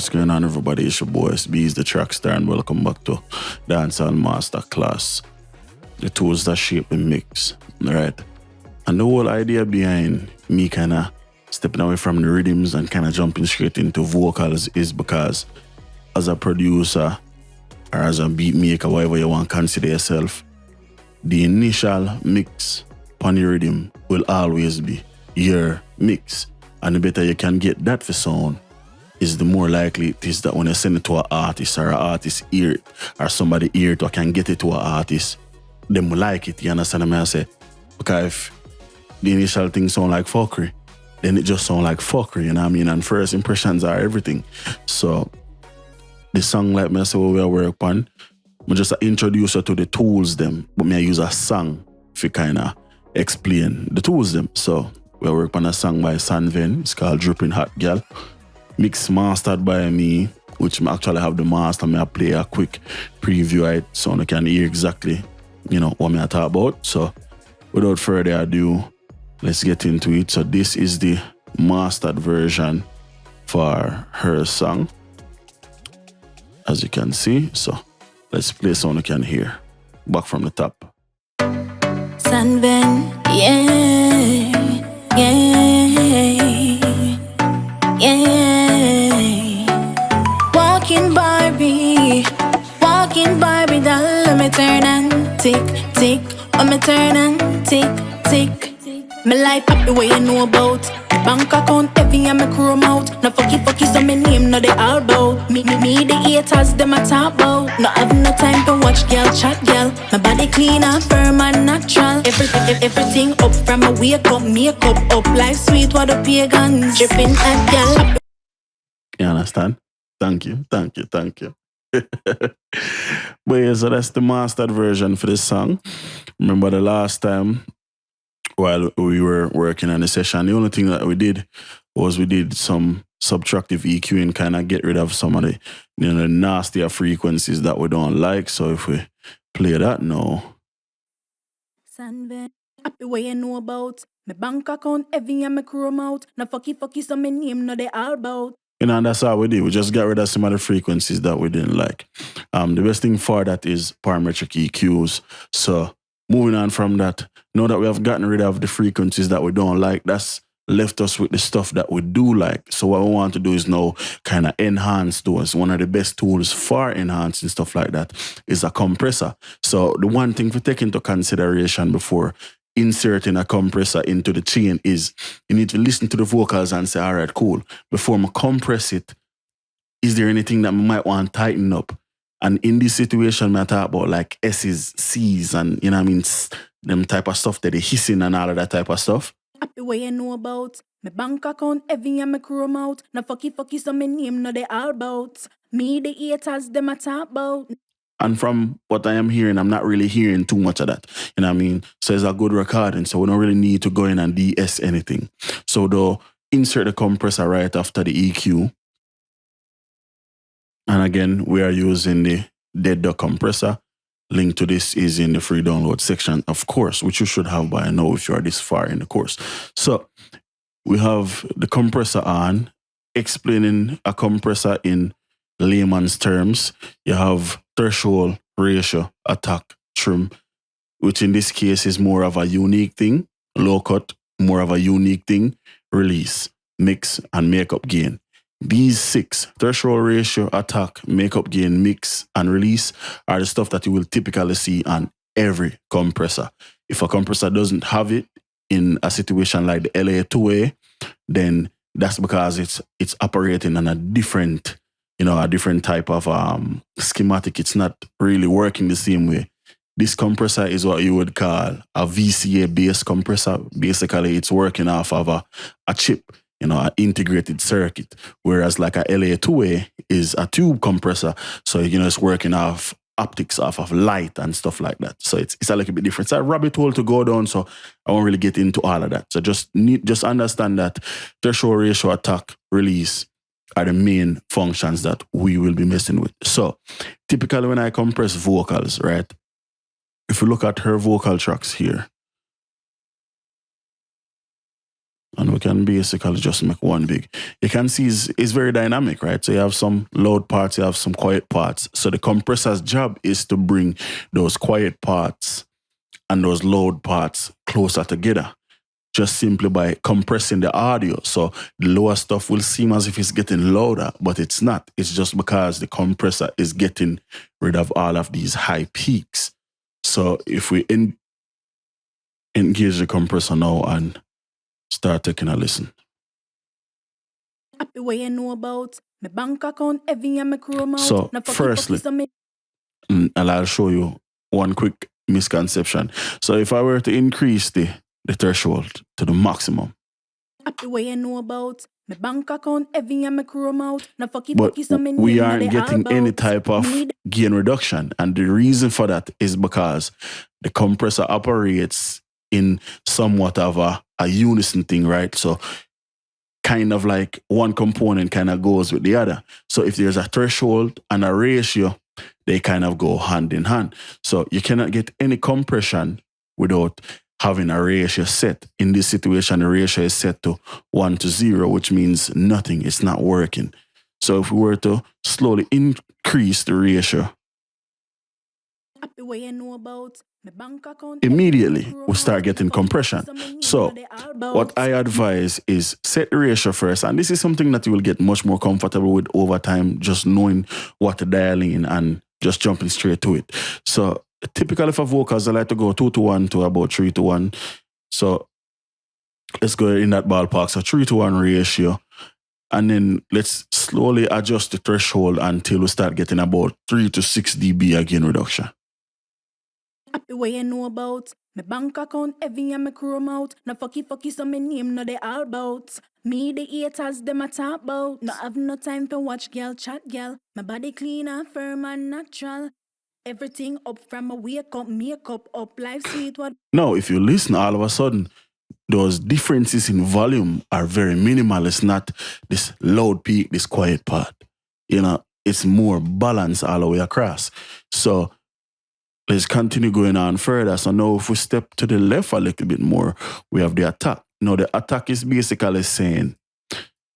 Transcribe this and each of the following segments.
What's going on, everybody? It's your boy Itz-Beez-Da TrackStar, and welcome back to Dancehall Masterclass. The tools that shape the mix, right? And the whole idea behind me kind of stepping away from the rhythms and kind of jumping straight into vocals is because as a producer or as a beat maker, whatever you want to consider yourself, the initial mix on your rhythm will always be your mix. And the better you can get that for sound, is the more likely it is that when you send it to an artist or an artist hear it or somebody hear it or can get it to an artist, them will like it, you understand what I say? Because if the initial thing sound like fuckery, then it just sound like fuckery, you know what I mean? And first impressions are everything. So the song like me say we work on, I just introduce you to the tools them, but me I use a song to kind of explain the tools them. So we work on a song by Sanven, it's called Dripping Hot Girl. Mix mastered by me, which I actually have the master. I play a quick preview it so I can hear exactly, what I talk about. So without further ado, let's get into it. So this is the mastered version for her song, as you can see. So let's play so I can hear. Back from the top. Sunburn, yeah. Walking Barbie doll, let me turn and tick, tick. Let me turn and tick, tick. Me life up the way you know about. Bank account heavy and me chrome out. No fucky, so me name no they all bout. Me the haters them a talk about. No have no time to watch girl chat girl. My body clean and firm and natural. Everything up from a wake up, makeup up. Life sweet what the pagans dripping at girl. You understand? Thank you. But yeah, so that's the mastered version for this song. Remember the last time while we were working on the session, the only thing that we did was we did some subtractive EQ and kind of get rid of some of the the nastier frequencies that we don't like. So if we play that now. Sunburn, happy way you know about. My bank account heavy and me chrome out. No fucky, so me name no they all bout. And that's how we did. We just got rid of some of the frequencies that we didn't like. The best thing for that is parametric EQs. So moving on from that, now that we have gotten rid of the frequencies that we don't like, that's left us with the stuff that we do like. So what we want to do is now kind of enhance those. One of the best tools for enhancing stuff like that is a compressor. So the one thing to take into consideration before inserting a compressor into the chain is you need to listen to the vocals and say, all right, cool. Before I compress it, is there anything that I might want to tighten up? And in this situation, I talk about like S's, C's, and them type of stuff that they hissing and all of that type of stuff. Happy way you know about. My bank account heavy and me chrome out. No fucky, so me name no they all bout. Me the haters them a talk about. And from what I am hearing, I'm not really hearing too much of that. You know what I mean? So it's a good recording, so we don't really need to go in and DS anything. So though, insert the compressor right after the EQ. And again, we are using the Itz-Beez-Da compressor. Link to this is in the free download section, of course, which you should have by now if you are this far in the course. So we have the compressor on. Explaining a compressor in layman's terms, you have threshold, ratio, attack, trim, which in this case is more of a unique thing. Low cut, more of a unique thing. Release, mix, and makeup gain. These 6, threshold, ratio, attack, makeup gain, mix, and release, are the stuff that you will typically see on every compressor. If a compressor doesn't have it in a situation like the LA2A, then that's because it's operating on a different type of schematic. It's not really working the same way. This compressor is what you would call a VCA-based compressor. Basically, it's working off of a chip, an integrated circuit. Whereas like a LA2A is a tube compressor. So, it's working off optics, off of light and stuff like that. So it's a little bit different. It's a rabbit hole to go down, so I won't really get into all of that. So just understand that threshold, ratio, attack, release are the main functions that we will be messing with. So typically when I compress vocals, right? If you look at her vocal tracks here, And we can basically just make one big. You can see it's very dynamic, right? So you have some loud parts, you have some quiet parts. So the compressor's job is to bring those quiet parts and those loud parts closer together, just simply by compressing the audio. So the lower stuff will seem as if it's getting louder, but it's not. It's just because the compressor is getting rid of all of these high peaks. So if we engage the compressor now and start taking a listen. Happy way you know about my bank account, every and my crew out. So firstly, and I'll show you one quick misconception. So if I were to increase the threshold to the maximum, happy way you know about my bank account, every and my crew out. But we aren't getting any type of gain reduction. And the reason for that is because the compressor operates in somewhat of a unison thing, right? So kind of like one component kind of goes with the other. So if there's a threshold and a ratio, they kind of go hand in hand. So you cannot get any compression without having a ratio set. In this situation, the ratio is set to 1 to 0, which means nothing. It's not working. So if we were to slowly increase the ratio, immediately we start getting compression. So what I advise is set the ratio first. And this is something that you will get much more comfortable with over time, just knowing what to dial in and just jumping straight to it. So typically for vocals, I like to go 2 to 1 to about 3 to 1. So let's go in that ballpark. So 3 to 1 ratio. And then let's slowly adjust the threshold until we start getting about 3 to 6 dB again reduction. Happy way you know about my bank account, every and my crew out. No fucky, so my name, no they all bout. Me, the haters, them a talk about. No have no time to watch girl chat, girl. My body clean and firm and natural. Everything up from a wake up, makeup up, life sweet. What? Now, if you listen, all of a sudden, those differences in volume are very minimal. It's not this loud peak, this quiet part. You know, it's more balanced all the way across. So let's continue going on further. So now if we step to the left a little bit more, we have the attack. Now the attack is basically saying,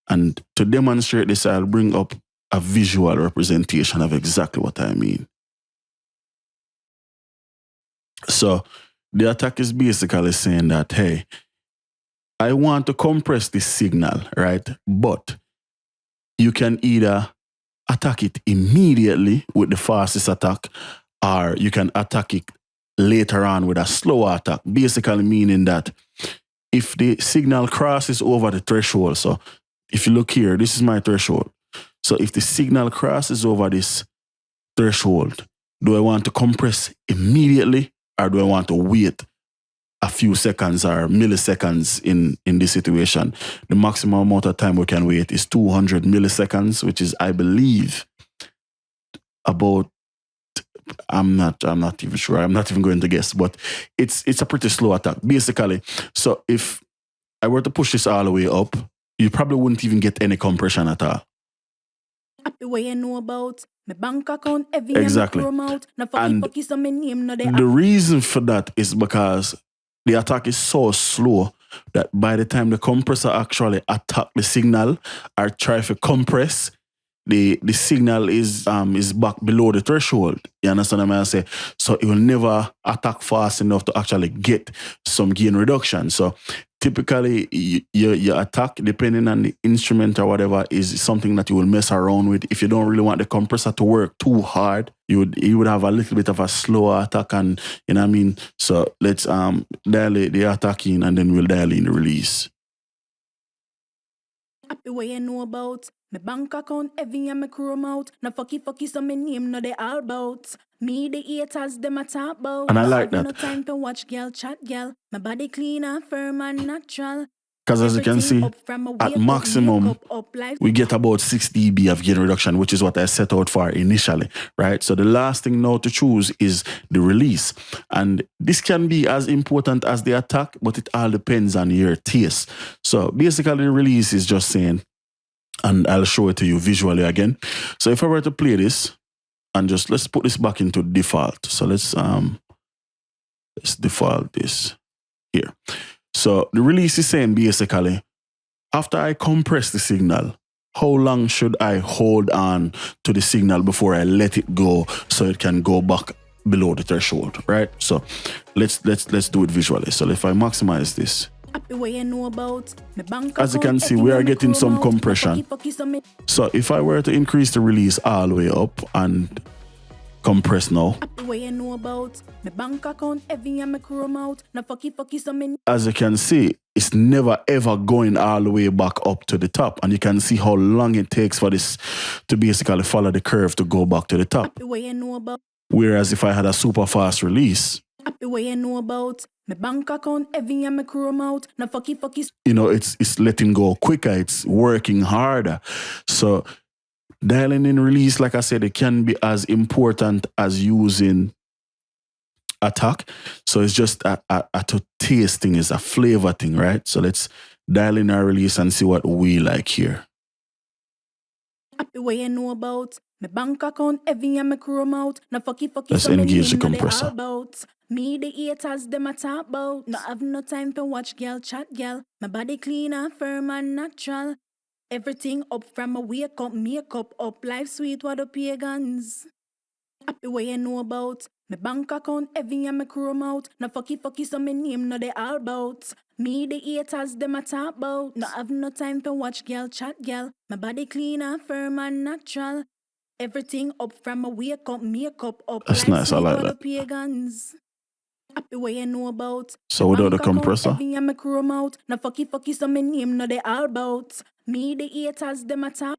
and to demonstrate this, I'll bring up a visual representation of exactly what I mean. So the attack is basically saying that, hey, I want to compress this signal, right? But you can either attack it immediately with the fastest attack, or you can attack it later on with a slower attack. Basically meaning that if the signal crosses over the threshold, so if you look here, this is my threshold. So if the signal crosses over this threshold, do I want to compress immediately, or do I want to wait a few seconds or milliseconds in this situation? The maximum amount of time we can wait is 200 milliseconds, which is, I believe, about, I'm not even sure. I'm not even going to guess, but it's a pretty slow attack, basically. So if I were to push this all the way up, you probably wouldn't even get any compression at all. Happy way you know about my bank account, every exactly. And the reason for that is because the attack is so slow that by the time the compressor actually attack the signal or try to compress, the signal is back below the threshold. You understand what I'm saying? So it will never attack fast enough to actually get some gain reduction. So typically, your attack, depending on the instrument or whatever, is something that you will mess around with. If you don't really want the compressor to work too hard, you would have a little bit of a slower attack, and you know what I mean. So let's dial the attack in, and then we'll dial in the release. Happy way you know about my bank account, every and my crew out. No fucky, so my name, no they all bout. Me, the haters, them a talk about. And I like that. No time to watch girl chat, girl. My body clean and firm and natural. Because as you can see, at maximum, we get about 6 dB of gain reduction, which is what I set out for initially, right? So the last thing now to choose is the release. And this can be as important as the attack, but it all depends on your taste. So basically the release is just saying, and I'll show it to you visually again. So if I were to play this, and just let's put this back into default. So let's default this here. So the release is saying basically, after I compress the signal, how long should I hold on to the signal before I let it go so it can go back below the threshold, right? So let's do it visually. So if I maximize this, as you can see, we are getting some compression. So if I were to increase the release all the way up and compress now, as you can see, it's never ever going all the way back up to the top, and you can see how long it takes for this to basically follow the curve to go back to the top. Whereas if I had a super fast release, you know, it's letting go quicker, it's working harder. So dialing in release, like I said, it can be as important as using attack. So it's just a taste thing, it's a flavor thing, right? So let's dial in our release and see what we like here. Let's engage the compressor. Me, the haters, them a talk about. No have no time to watch girl chat, girl. My body clean and firm and natural. Everything up from a wake up, makeup up. Life sweet, what the pagans. Happy way you know about. My bank account heavy and my chrome out. No fucky, so my name no they all bout. Me, the haters, them a talk about. No have no time to watch girl chat, girl. My body clean and firm and natural. Everything up from a wake up, makeup up. That's nice, I like that. Pagans. Happy way you know about. So without the compressor, and my chrome out. No fucky, so my name no they all bout. Me, the haters, them a talk.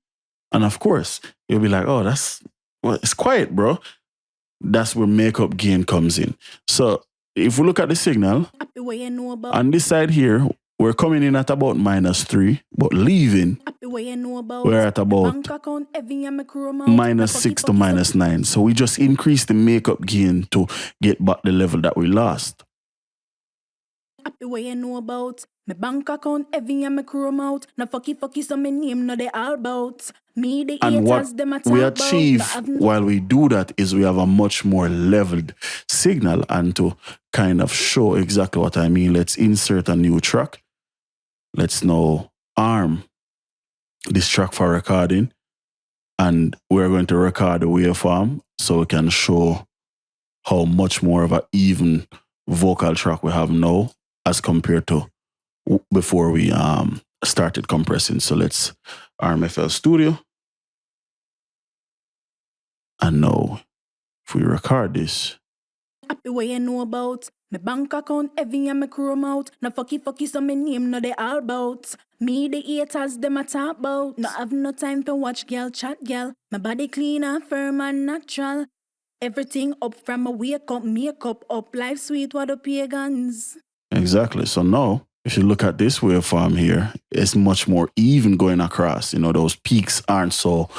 And of course, you'll be like, oh, it's quiet, bro. That's where makeup gain comes in. So if we look at the signal, on this side here, we're coming in at about -3, but leaving, we're at about -6 to -9. So we just increase the makeup gain to get back the level that we lost. Happy way you know about. My bank account heavy and my chrome out. No fucky, so my name no they all bout. Me, the and what haters, them a we talk achieve while we do that is we have a much more leveled signal. And to kind of show exactly what I mean, let's insert a new track. Let's now arm this track for recording. And we're going to record the waveform so we can show how much more of an even vocal track we have now as compared to before we started compressing. So let's arm FL Studio. And now, if we record this. Happy way you know about. My bank account heavy and my chrome out. No fucky, so my name no they all bout. Me, the haters, them a talk about. No have no time to watch girl chat, girl. My body clean and firm and natural. Everything up from a wake up, makeup up. Life sweet, what the pagans. Exactly. So now, if you look at this waveform here, it's much more even going across. You know, those peaks aren't so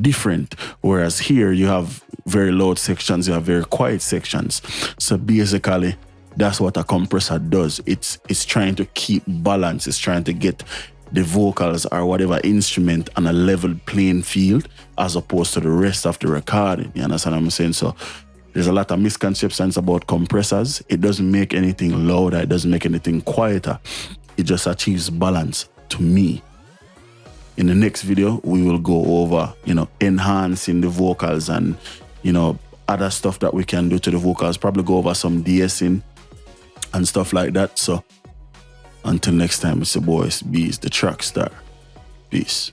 different. Whereas here, you have very loud sections, you have very quiet sections. So basically, that's what a compressor does. It's trying to keep balance. It's trying to get the vocals or whatever instrument on a level playing field as opposed to the rest of the recording. You understand what I'm saying? So there's a lot of misconceptions about compressors. It doesn't make anything louder. It doesn't make anything quieter. It just achieves balance to me. In the next video, we will go over, enhancing the vocals and, other stuff that we can do to the vocals. Probably go over some de-essing and stuff like that. So until next time, it's your boy Itz-Beez-Da, the TrackStar. Peace.